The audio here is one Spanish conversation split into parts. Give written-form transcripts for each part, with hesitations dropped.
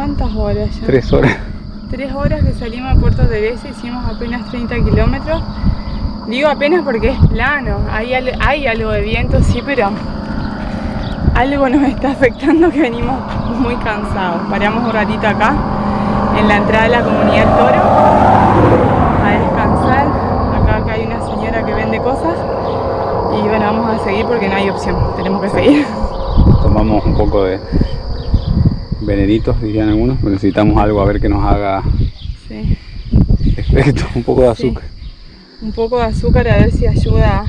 ¿Cuántas horas ya? 3 horas. 3 horas que salimos a Puerto Teresa, hicimos apenas 30 kilómetros. Digo apenas porque es plano, hay algo de viento, sí, pero algo nos está afectando que venimos muy cansados. Paramos un ratito acá, en la entrada de la comunidad del Toro, a descansar. Acá hay una señora que vende cosas y bueno, vamos a seguir porque no hay opción, tenemos que seguir. Tomamos un poco de venenitos, dirían algunos, pero necesitamos algo a ver que nos haga efecto, un poco de azúcar. Sí. Un poco de azúcar a ver si ayuda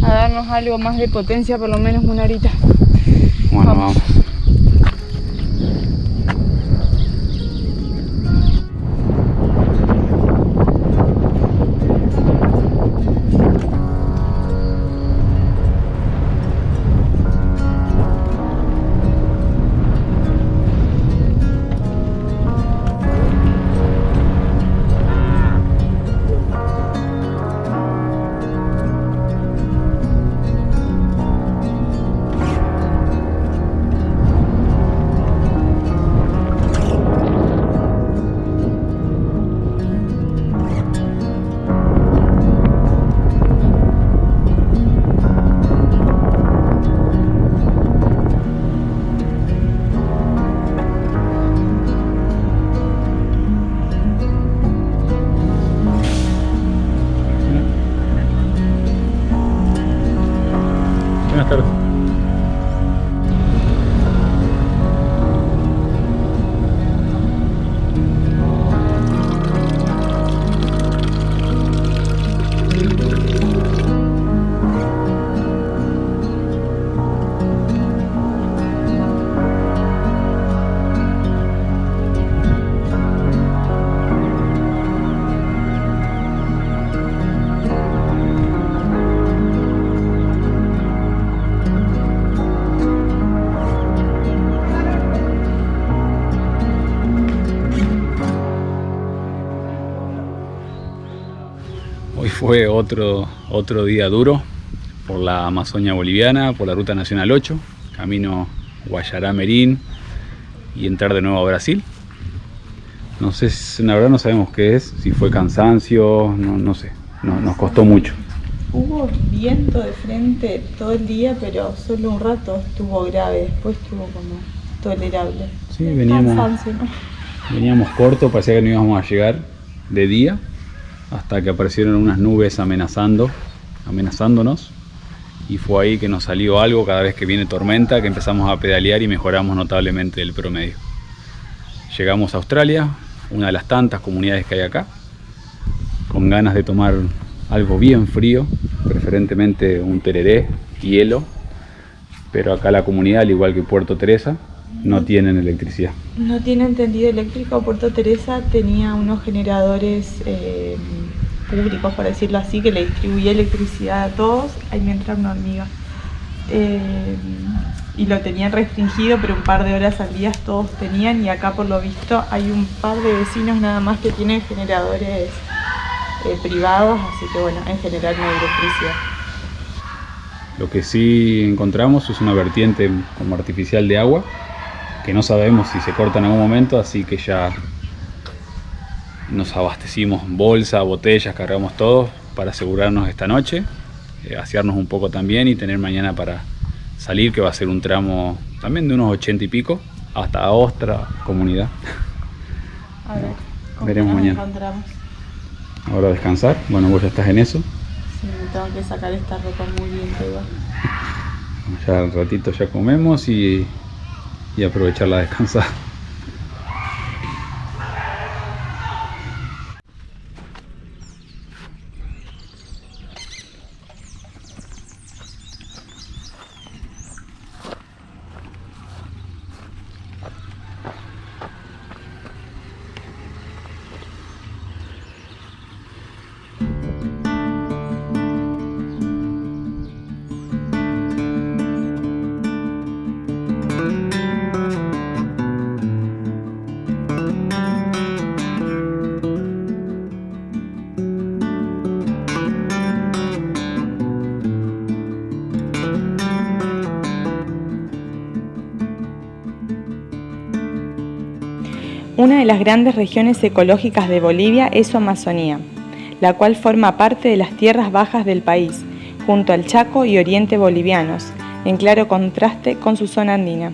a darnos algo más de potencia, por lo menos una horita. Bueno, vamos. Buenas tardes. Hoy fue otro día duro por la Amazonia boliviana, por la Ruta Nacional 8, camino Guayará-Merín y entrar de nuevo a Brasil. No sé, la verdad no sabemos qué es, si fue cansancio, no sé, nos costó mucho. Hubo viento de frente todo el día, pero solo un rato estuvo grave, después estuvo como tolerable. Sí, veníamos corto, parecía que no íbamos a llegar de día, hasta que aparecieron unas nubes amenazándonos, y fue ahí que nos salió algo cada vez que viene tormenta, que empezamos a pedalear y mejoramos notablemente el promedio. Llegamos a Australia, una de las tantas comunidades que hay acá, con ganas de tomar algo bien frío, preferentemente un tereré, hielo, pero acá la comunidad, al igual que Puerto Teresa, no tienen electricidad. No tienen tendido eléctrico. Puerto Teresa tenía unos generadores públicos, por decirlo así, que le distribuía electricidad a todos. Ahí me entra una hormiga. Y lo tenían restringido, pero un par de horas al día todos tenían, y acá por lo visto hay un par de vecinos nada más que tienen generadores privados, así que bueno, en general no hay electricidad. Lo que sí encontramos es una vertiente como artificial de agua, que no sabemos si se corta en algún momento, así que ya nos abastecimos bolsa, botellas, cargamos todo para asegurarnos esta noche, asearnos un poco también y tener mañana para salir, que va a ser un tramo también de unos 80 y pico hasta otra comunidad. A ver, veremos mañana. Ahora a descansar. Bueno, vos ya estás en eso. Sí, me tengo que sacar esta ropa muy limpia igual. Ya al ratito ya comemos y aprovechar la descansada. Una de las grandes regiones ecológicas de Bolivia es su Amazonía, la cual forma parte de las tierras bajas del país, junto al Chaco y Oriente bolivianos, en claro contraste con su zona andina.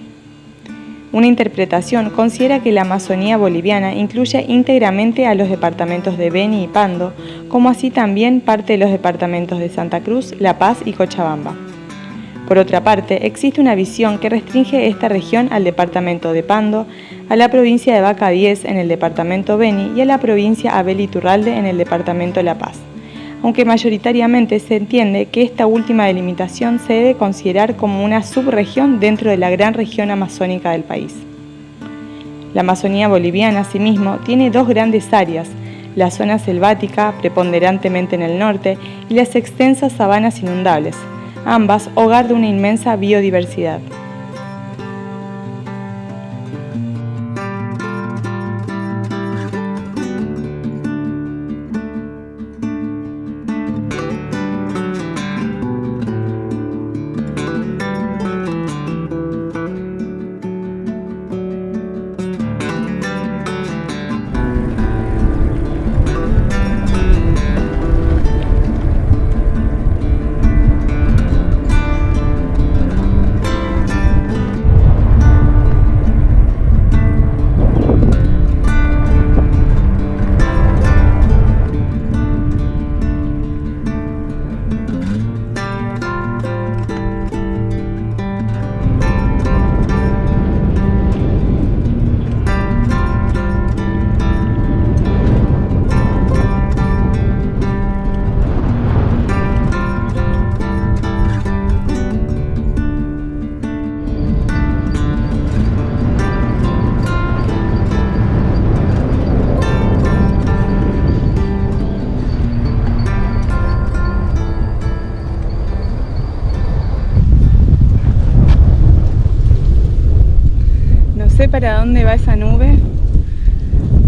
Una interpretación considera que la Amazonía boliviana incluye íntegramente a los departamentos de Beni y Pando, como así también parte de los departamentos de Santa Cruz, La Paz y Cochabamba. Por otra parte, existe una visión que restringe esta región al departamento de Pando, a la provincia de Vaca 10 en el departamento Beni y a la provincia Abel Iturralde en el departamento La Paz, aunque mayoritariamente se entiende que esta última delimitación se debe considerar como una subregión dentro de la gran región amazónica del país. La Amazonía boliviana, asimismo, tiene dos grandes áreas, la zona selvática, preponderantemente en el norte, y las extensas sabanas inundables, ambas hogar de una inmensa biodiversidad. Para dónde va esa nube,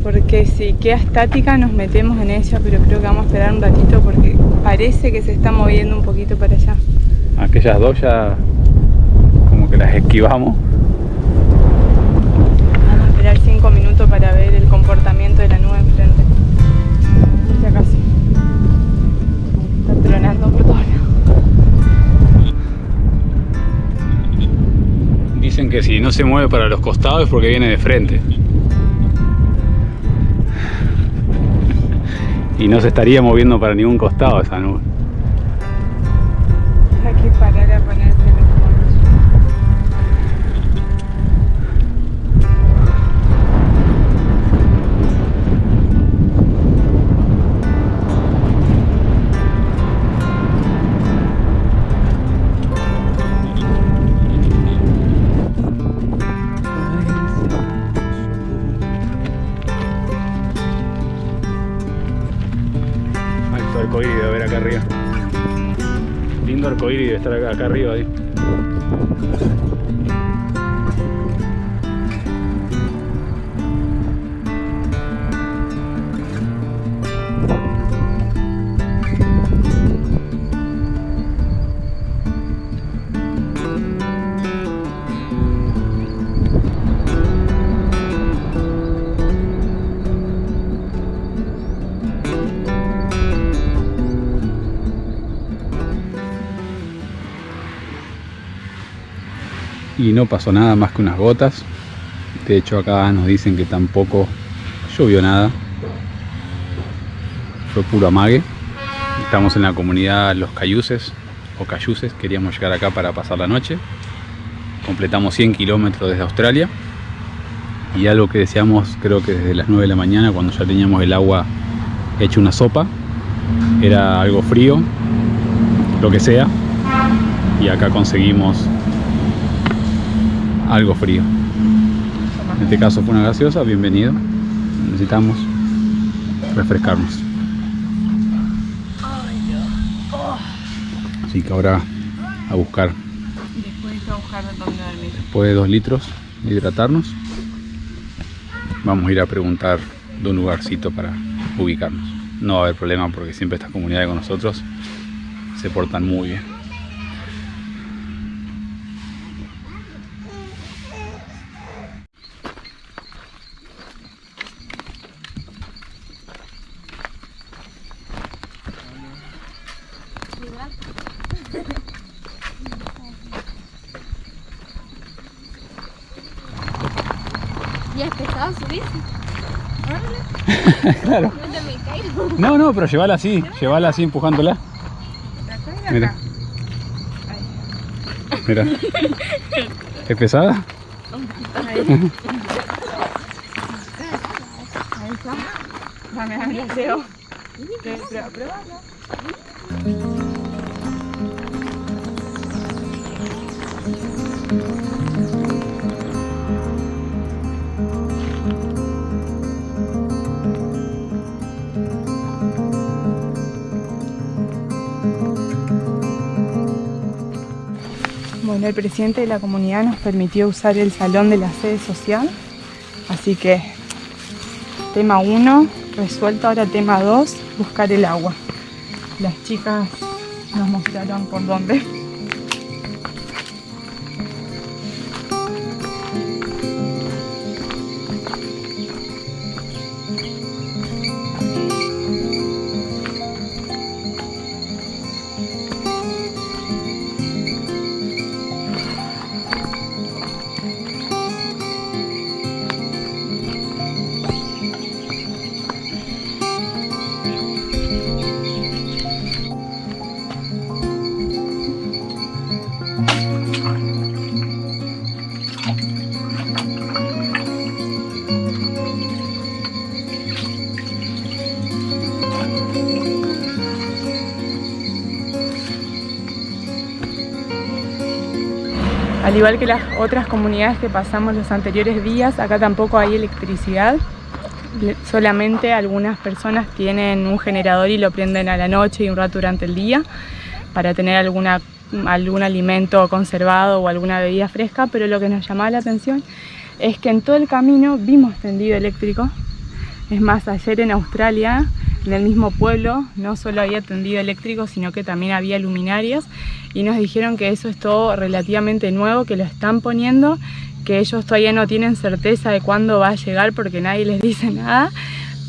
porque si queda estática nos metemos en ella, pero creo que vamos a esperar un ratito porque parece que se está moviendo un poquito para allá. Aquellas dos ya como que las esquivamos. Vamos a esperar 5 minutos para ver el comportamiento de la nube enfrente. Ya casi. Está tronando por todos lados. Dicen que si no se mueve para los costados es porque viene de frente. Y no se estaría moviendo para ningún costado esa nube. Hay que parar a ponerse los fondos. Arcoíris de ver acá arriba. Lindo arcoíris de estar acá arriba ahí. Y no pasó nada más que unas gotas. De hecho acá nos dicen que tampoco llovió nada, fue puro amague. Estamos en la comunidad Los Cayuses o Cayuses, queríamos llegar acá para pasar la noche. Completamos 100 kilómetros desde Australia y algo que deseamos, creo que desde las 9 de la mañana, cuando ya teníamos el agua hecho una sopa, era algo frío, lo que sea, y acá conseguimos algo frío. En este caso fue una gaseosa, bienvenido. Necesitamos refrescarnos. Así que ahora a buscar. Después a buscar dónde dormir. Después de 2 litros de hidratarnos, vamos a ir a preguntar de un lugarcito para ubicarnos. No va a haber problema porque siempre estas comunidades con nosotros se portan muy bien. ¿Y es pesado subir? Claro. No te me caigo. No, pero llévala así empujándola. Mira. Mira. ¿Es pesada? Ahí. Ahí está. Dame, la llevo. Pruébala. Bueno, el presidente de la comunidad nos permitió usar el salón de la sede social, así que tema 1 resuelto. Ahora tema 2, buscar el agua. Las chicas nos mostraron por dónde. Al igual que las otras comunidades que pasamos los anteriores días, acá tampoco hay electricidad. Solamente algunas personas tienen un generador y lo prenden a la noche y un rato durante el día para tener algún alimento conservado o alguna bebida fresca, pero lo que nos llamaba la atención es que en todo el camino vimos tendido eléctrico. Es más, ayer en Australia, en el mismo pueblo, no solo había tendido eléctrico, sino que también había luminarias, y nos dijeron que eso es todo relativamente nuevo, que lo están poniendo, que ellos todavía no tienen certeza de cuándo va a llegar porque nadie les dice nada,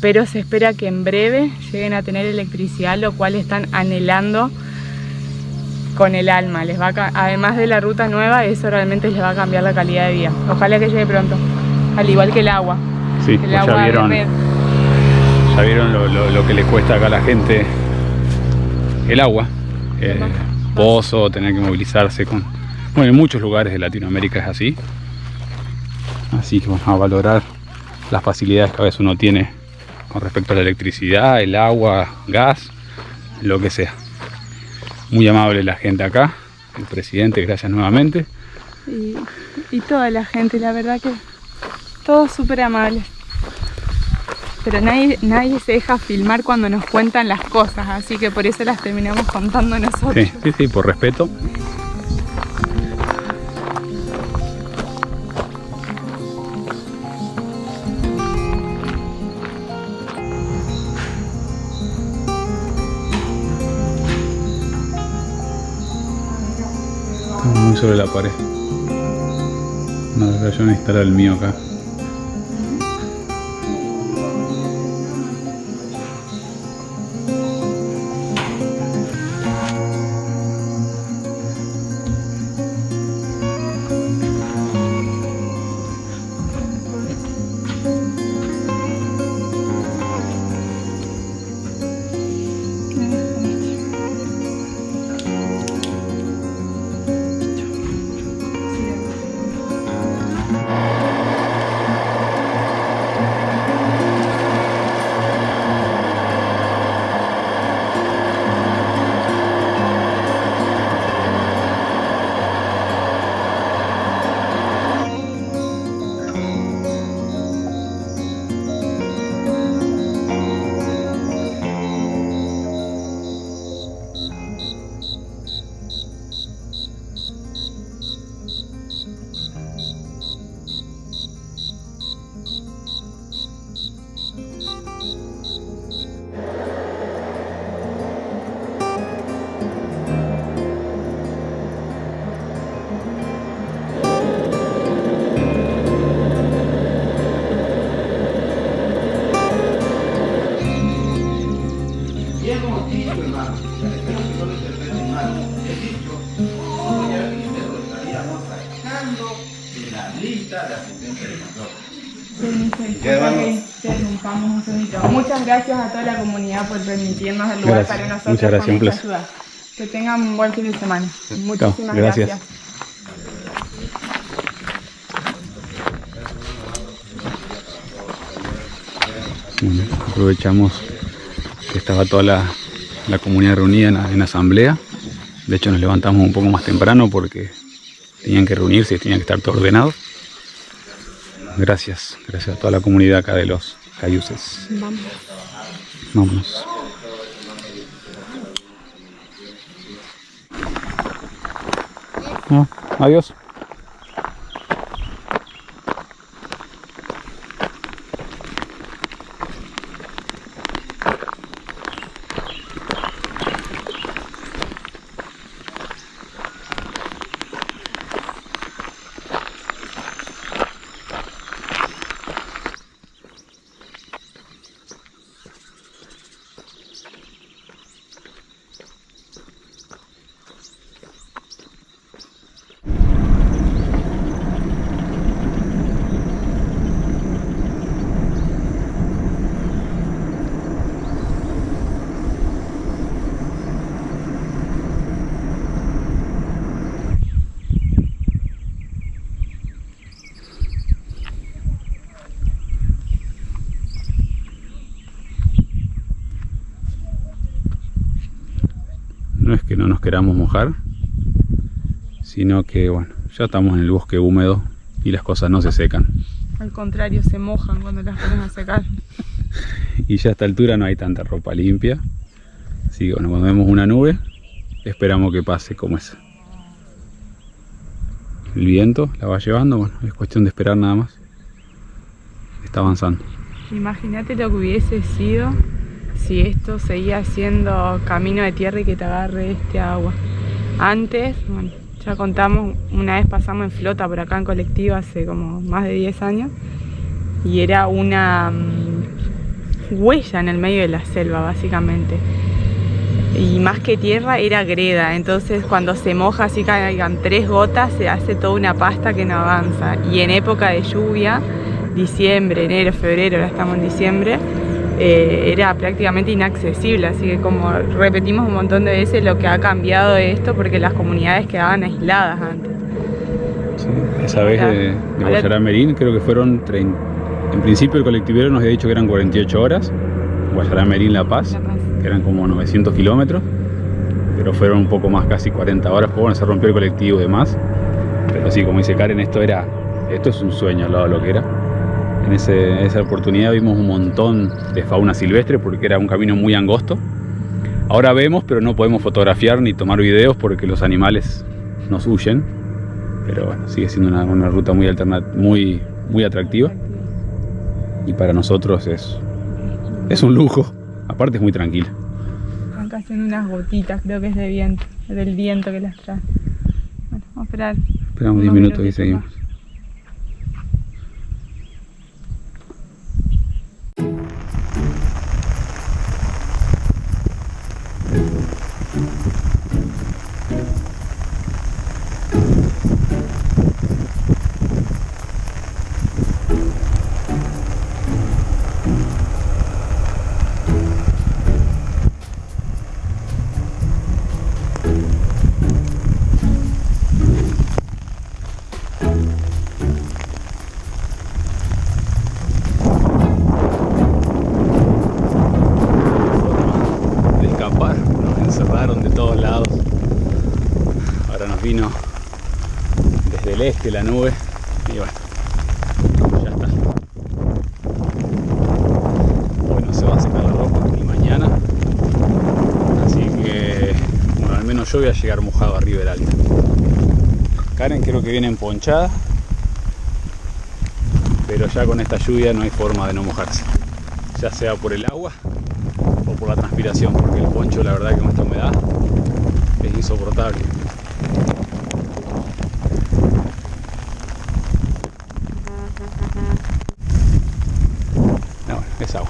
pero se espera que en breve lleguen a tener electricidad, lo cual están anhelando con el alma. Además de la ruta nueva, eso realmente les va a cambiar la calidad de vida. Ojalá que llegue pronto, al igual que el agua. Sí, el pues agua ya vieron, de red. Ya vieron lo que le cuesta acá a la gente el agua, pozo, tener que movilizarse con... Bueno, en muchos lugares de Latinoamérica es así. Así que vamos a valorar las facilidades que a veces uno tiene con respecto a la electricidad, el agua, gas, lo que sea. Muy amable la gente acá, el presidente, gracias nuevamente. Y toda la gente, la verdad que todos súper amables. Pero nadie se deja filmar cuando nos cuentan las cosas, así que por eso las terminamos contando nosotros. Sí, por respeto. Estamos muy sobre la pared. No, yo voy a instalar el mío acá. interrumpamos un segundito. Muchas gracias a toda la comunidad por permitirnos el lugar para nosotros. Muchas gracias, un placer. Ayuda. Que tengan un buen fin de semana. Muchísimas gracias. Bueno, aprovechamos que estaba toda la comunidad reunida en asamblea. De hecho nos levantamos un poco más temprano porque tenían que reunirse y tenían que estar todo ordenado. Gracias a toda la comunidad acá de los Cayuses. Vámonos. No, adiós. No es que no nos queramos mojar, sino que bueno, ya estamos en el bosque húmedo y las cosas no se secan. Al contrario, se mojan cuando las pones a secar. Y ya a esta altura no hay tanta ropa limpia. Así que bueno, cuando vemos una nube, esperamos que pase como esa. El viento la va llevando, bueno, es cuestión de esperar nada más. Está avanzando. Imagínate lo que hubiese sido si esto seguía siendo camino de tierra y que te agarre este agua. Antes, bueno, ya contamos, una vez pasamos en flota por acá en colectivo hace como más de 10 años y era una huella en el medio de la selva básicamente. Y más que tierra era greda, entonces cuando se moja así caigan 3 gotas se hace toda una pasta que no avanza. Y en época de lluvia, diciembre, enero, febrero, ahora estamos en diciembre, era prácticamente inaccesible, así que como repetimos un montón de veces, lo que ha cambiado es esto porque las comunidades quedaban aisladas antes. Sí, esa vez de Guayará Merín creo que fueron 30, en principio el colectivero nos había dicho que eran 48 horas, Guayará Merín La Paz, que eran como 900 kilómetros, pero fueron un poco más, casi 40 horas, pues bueno, se rompió el colectivo y demás, pero sí, como dice Karen, esto es un sueño al lado de lo que era. En esa oportunidad vimos un montón de fauna silvestre porque era un camino muy angosto. Ahora vemos, pero no podemos fotografiar ni tomar videos porque los animales nos huyen. Pero bueno, sigue siendo una ruta muy alternativa, muy atractiva. Y para nosotros es un lujo. Aparte es muy tranquila. Están cayendo unas gotitas, creo que es de viento, del viento que las trae. Bueno, vamos a esperar. Esperamos 10 minutos y seguimos. Vino desde el este la nube y bueno, ya está. Hoy no se va a secar la ropa ni mañana, así que bueno, al menos yo voy a llegar mojado arriba del alto. Karen creo que viene emponchada, pero ya con esta lluvia no hay forma de no mojarse, ya sea por el agua o por la transpiración, porque el poncho la verdad que con esta humedad es insoportable. No, es agua.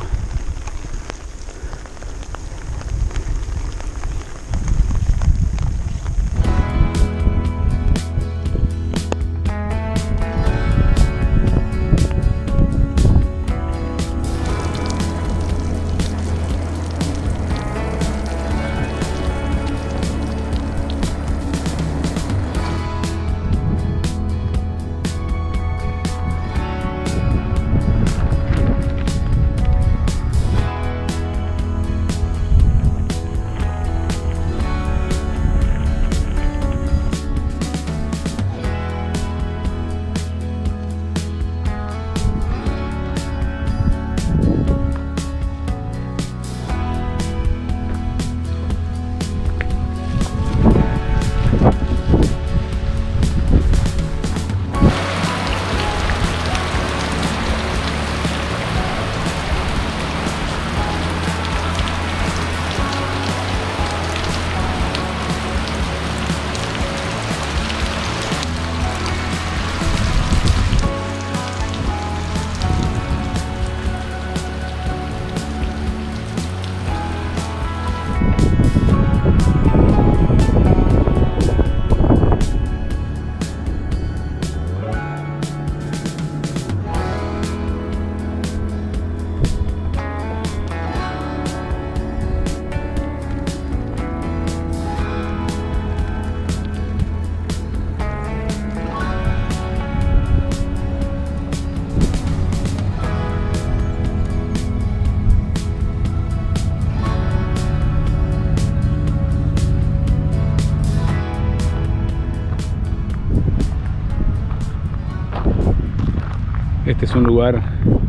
este es un lugar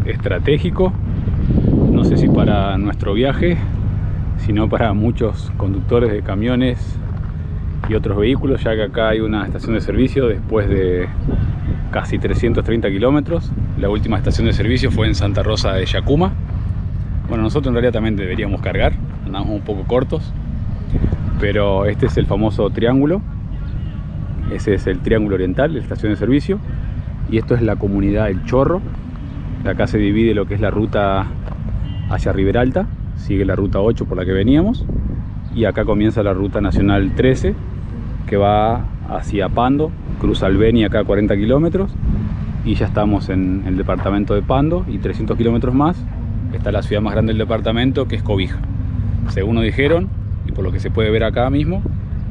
estratégico, no sé si para nuestro viaje, sino para muchos conductores de camiones y otros vehículos, ya que acá hay una estación de servicio después de casi 330 kilómetros. La última estación de servicio fue en Santa Rosa de Yacuma. Bueno, nosotros en realidad también deberíamos cargar, andamos un poco cortos, pero este es el famoso triángulo. Ese es el Triángulo Oriental, la estación de servicio, y esto es la comunidad El Chorro. De acá se divide lo que es la ruta hacia Riberalta, sigue la ruta 8 por la que veníamos, y acá comienza la ruta nacional 13 que va hacia Pando, cruza Albeni acá a 40 kilómetros, y ya estamos en el departamento de Pando, y 300 kilómetros más está la ciudad más grande del departamento, que es Cobija. Según nos dijeron, y por lo que se puede ver acá mismo,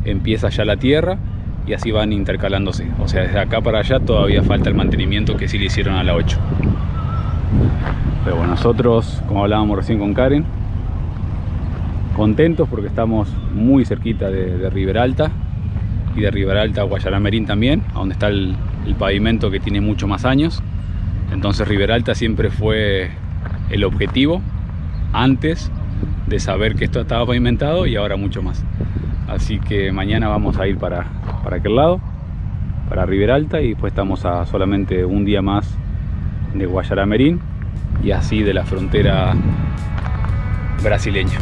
empieza ya la tierra y así van intercalándose. O sea, desde acá para allá todavía falta el mantenimiento que sí le hicieron a la 8. Pero bueno, nosotros, como hablábamos recién con Karen, contentos porque estamos muy cerquita de Riberalta, y de Riberalta a Guayaramerín también, a donde está el pavimento que tiene mucho más años. Entonces Riberalta siempre fue el objetivo antes de saber que esto estaba pavimentado, y ahora mucho más. Así que mañana vamos a ir para aquel lado, para Riberalta, y después estamos a solamente un día más de Guayaramerín y así de la frontera brasileña.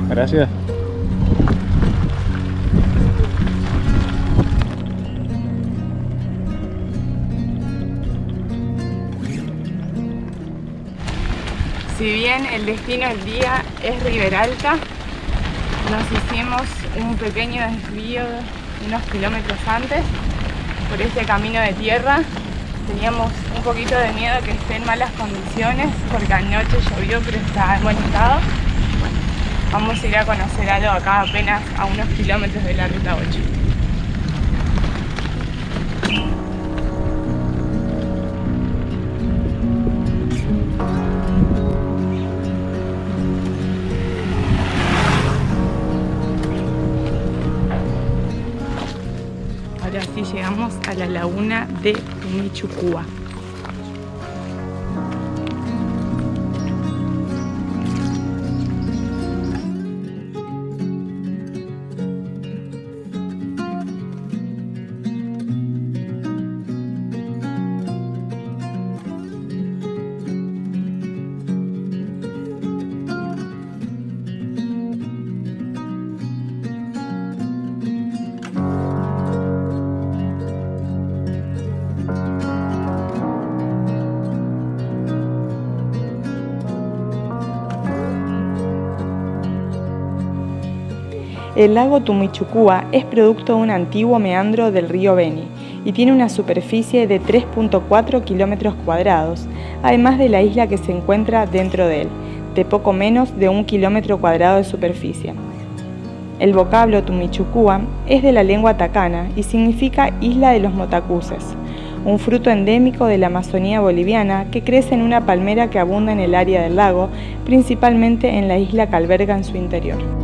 Gracias. Si bien el destino del día es Riberalta, nos hicimos un pequeño desvío unos kilómetros antes por este camino de tierra. Teníamos un poquito de miedo que esté en malas condiciones porque anoche llovió, pero está en buen estado. Vamos a ir a conocer algo acá apenas a unos kilómetros de la ruta 8. Ahora sí llegamos a la laguna de Tumichucúa. El lago Tumichucúa es producto de un antiguo meandro del río Beni y tiene una superficie de 3.4 kilómetros cuadrados, además de la isla que se encuentra dentro de él, de poco menos de 1 kilómetro cuadrado de superficie. El vocablo Tumichucúa es de la lengua tacana y significa isla de los motacuces, un fruto endémico de la Amazonía boliviana que crece en una palmera que abunda en el área del lago, principalmente en la isla que alberga en su interior.